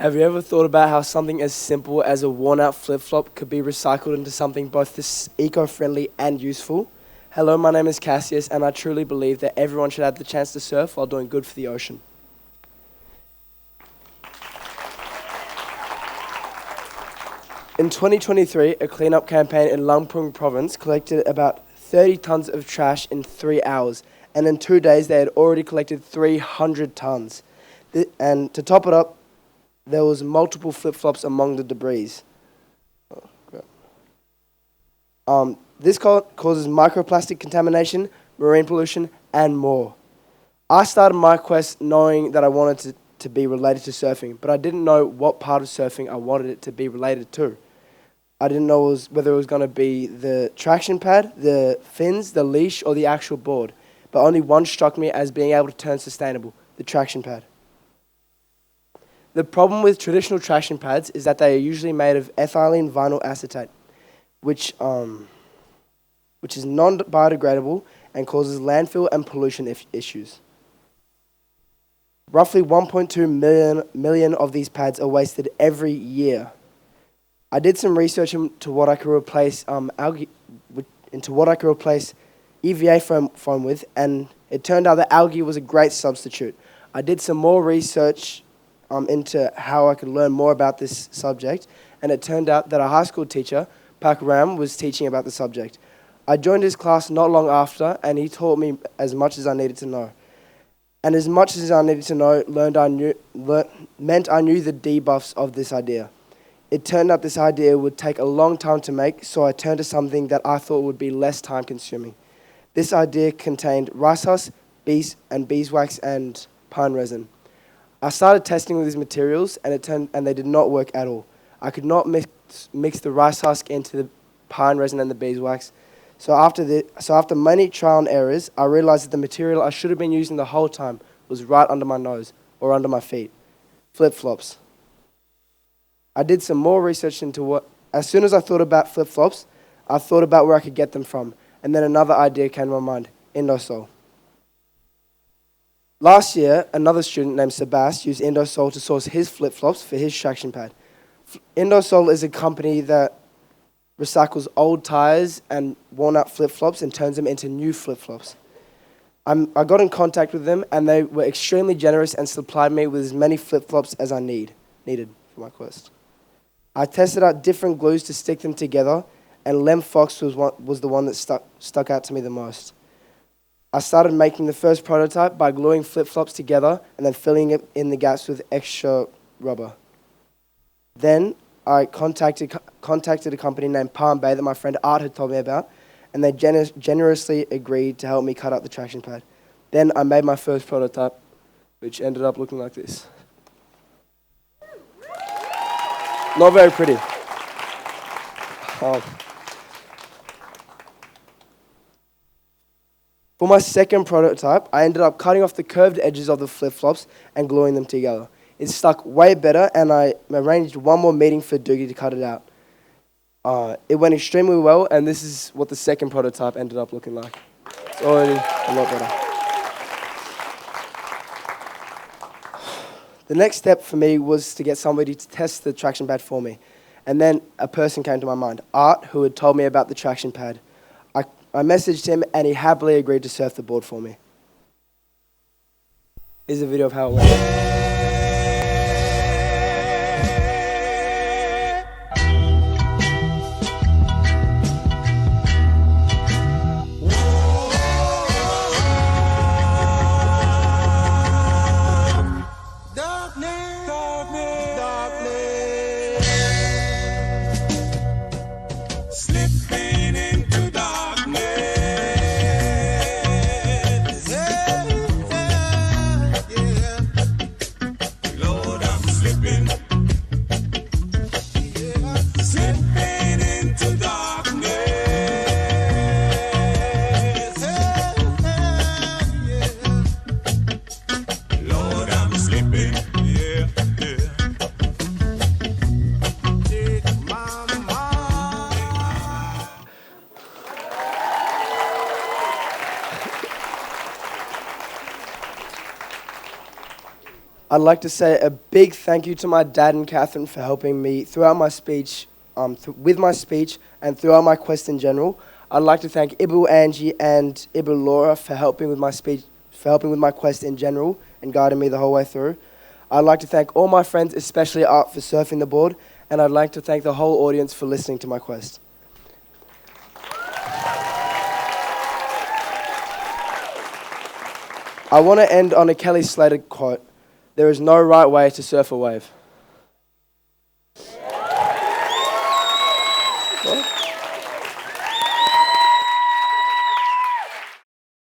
Have you ever thought about how something as simple as a worn-out flip-flop could be recycled into something both eco-friendly and useful? Hello, my name is Cassius, and I truly believe that everyone should have the chance to surf while doing good for the ocean. In 2023, a cleanup campaign in Lampung province collected about 30 tons of trash in 3 hours, and in 2 days they had already collected 300 tons. And to top it up, there was multiple flip-flops among the debris. This causes microplastic contamination, marine pollution, and more. I started my quest knowing that I wanted to be related to surfing, but I didn't know what part of surfing I wanted it to be related to. I didn't know whether it was going to be the traction pad, the fins, the leash, or the actual board. But only one struck me as being able to turn sustainable, the traction pad. The problem with traditional traction pads is that they are usually made of ethylene vinyl acetate, which is non-biodegradable and causes landfill and pollution issues. Roughly 1.2 million of these pads are wasted every year. I did some research into what I could replace EVA foam with, and it turned out that algae was a great substitute. I did some more research into how I could learn more about this subject, and it turned out that a high school teacher, Pak Ram, was teaching about the subject. I joined his class not long after, and he taught me as much as I needed to know. And as much as I needed to know meant I knew the debuffs of this idea. It turned out this idea would take a long time to make, so I turned to something that I thought would be less time consuming. This idea contained rice husk, beeswax, and pine resin. I started testing with these materials, and they did not work at all. I could not mix the rice husk into the pine resin and the beeswax. So after many trial and errors, I realized that the material I should have been using the whole time was right under my nose, or under my feet. Flip-flops. I did some more research into as soon as I thought about flip-flops, I thought about where I could get them from, and then another idea came to my mind, Indosol. Last year, another student named Sebas used Indosol to source his flip-flops for his traction pad. Indosol is a company that recycles old tires and worn-out flip-flops and turns them into new flip-flops. I got in contact with them, and they were extremely generous and supplied me with as many flip-flops as I needed for my quest. I tested out different glues to stick them together, and Lem Fox was the one that stuck out to me the most. I started making the first prototype by gluing flip-flops together and then filling it in the gaps with extra rubber. Then I contacted a company named Palm Bay that my friend Art had told me about, and they generously agreed to help me cut out the traction pad. Then I made my first prototype, which ended up looking like this. Not very pretty. For my second prototype, I ended up cutting off the curved edges of the flip-flops and gluing them together. It stuck way better, and I arranged one more meeting for Doogie to cut it out. It went extremely well, and this is what the second prototype ended up looking like. It's already a lot better. The next step for me was to get somebody to test the traction pad for me. And then a person came to my mind, Art, who had told me about the traction pad. I messaged him, and he happily agreed to surf the board for me. Here's a video of how it went. I'd like to say a big thank you to my dad and Catherine for helping me throughout my speech, with my speech and throughout my quest in general. I'd like to thank Ibu Angie and Ibu Laura for helping with my speech, for helping with my quest in general and guiding me the whole way through. I'd like to thank all my friends, especially Art, for surfing the board, and I'd like to thank the whole audience for listening to my quest. I want to end on a Kelly Slater quote: "There is no right way to surf a wave."